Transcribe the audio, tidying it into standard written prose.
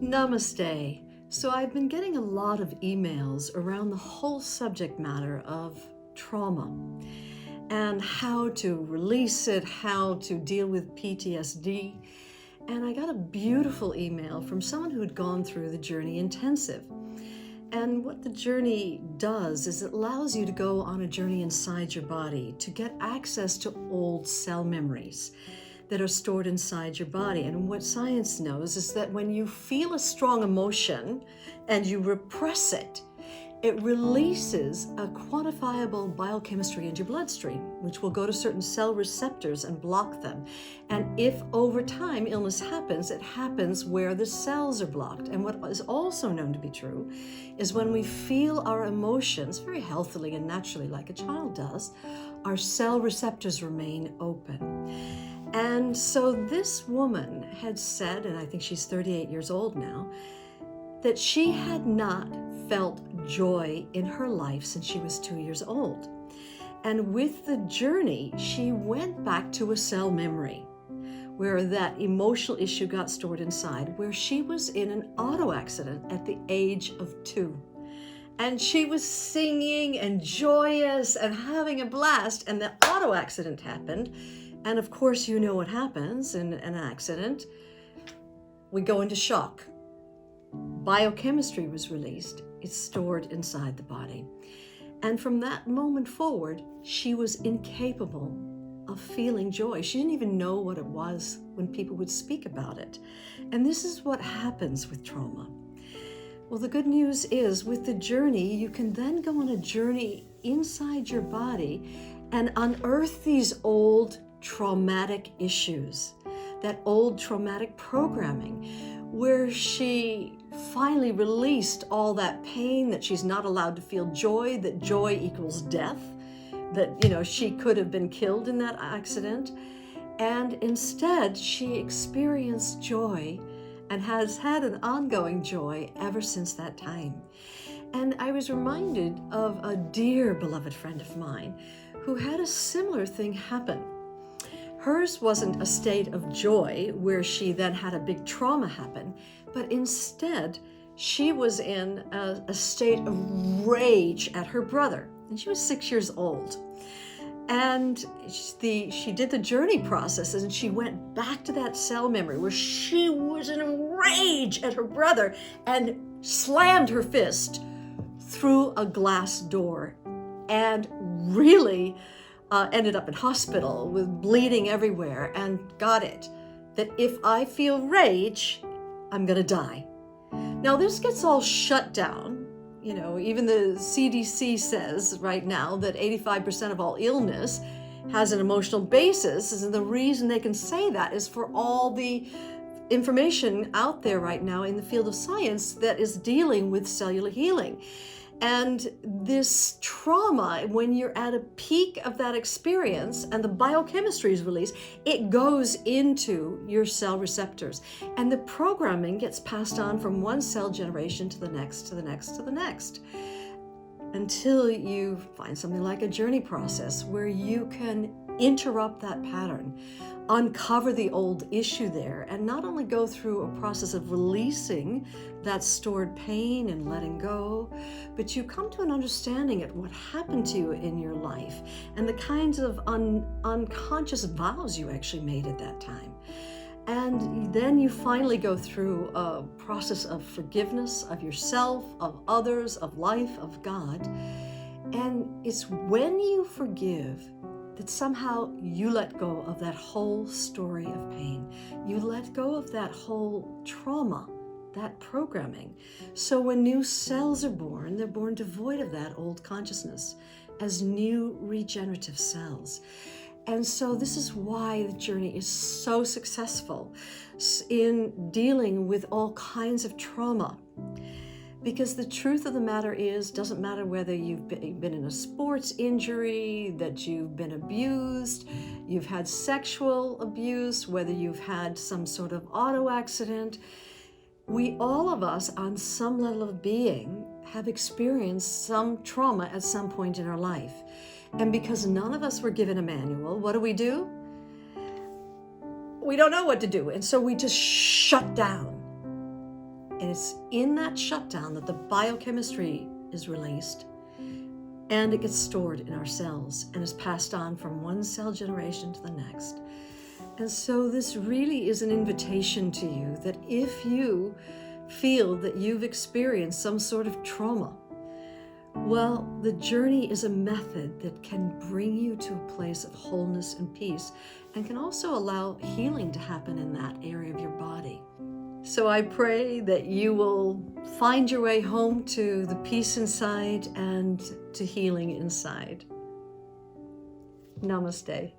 Namaste. So I've been getting a lot of emails around the whole subject matter of trauma and how to release it, how to deal with PTSD. And I got a beautiful email from someone who'd gone through the Journey Intensive. And what the journey does is it allows you to go on a journey inside your body to get access to old cell memories that are stored inside your body. And what science knows is that when you feel a strong emotion and you repress it, it releases a quantifiable biochemistry into your bloodstream, which will go to certain cell receptors and block them. And if over time illness happens, it happens where the cells are blocked. And what is also known to be true is when we feel our emotions very healthily and naturally, like a child does, our cell receptors remain open. And so this woman had said, and I think she's 38 years old now, that she had not felt joy in her life since she was 2 years old. And with the journey, she went back to a cell memory where that emotional issue got stored inside, where she was in an auto accident at the age of 2. And she was singing and joyous and having a blast, and the auto accident happened. And of course, you know what happens in an accident. We go into shock. Biochemistry was released. It's stored inside the body. And from that moment forward, she was incapable of feeling joy. She didn't even know what it was when people would speak about it. And this is what happens with trauma. Well, the good news is with the journey, you can then go on a journey inside your body and unearth these old traumatic issues, that old traumatic programming, where she finally released all that pain, that she's not allowed to feel joy, that joy equals death, that, she could have been killed in that accident. And instead, she experienced joy and has had an ongoing joy ever since that time. And I was reminded of a dear beloved friend of mine who had a similar thing happen. Hers wasn't a state of joy where she then had a big trauma happen, but instead she was in a state of rage at her brother. And she was 6 years old. And she did the journey processes, and she went back to that cell memory where she was in a rage at her brother and slammed her fist through a glass door and really ended up in hospital with bleeding everywhere, and got it that if I feel rage, I'm gonna die. Now this gets all shut down. Even the CDC says right now that 85% of all illness has an emotional basis, and the reason they can say that is for all the information out there right now in the field of science that is dealing with cellular healing. And this trauma, when you're at a peak of that experience and the biochemistry is released, it goes into your cell receptors. And the programming gets passed on from one cell generation to the next, to the next, to the next, until you find something like a journey process where you can interrupt that pattern, uncover the old issue there, and not only go through a process of releasing that stored pain and letting go, but you come to an understanding of what happened to you in your life and the kinds of unconscious vows you actually made at that time. And then you finally go through a process of forgiveness of yourself, of others, of life, of God. And it's when you forgive that somehow you let go of that whole story of pain. You let go of that whole trauma, that programming. So when new cells are born, they're born devoid of that old consciousness as new regenerative cells. And so this is why the journey is so successful in dealing with all kinds of trauma. Because the truth of the matter is, doesn't matter whether you've been in a sports injury, that you've been abused, you've had sexual abuse, whether you've had some sort of auto accident, all of us on some level of being have experienced some trauma at some point in our life. And because none of us were given a manual, what do? We don't know what to do. And so we just shut down. And it's in that shutdown that the biochemistry is released, and it gets stored in our cells and is passed on from one cell generation to the next. And so this really is an invitation to you that if you feel that you've experienced some sort of trauma, well, the journey is a method that can bring you to a place of wholeness and peace, and can also allow healing to happen in that area of your body. So I pray that you will find your way home to the peace inside and to healing inside. Namaste.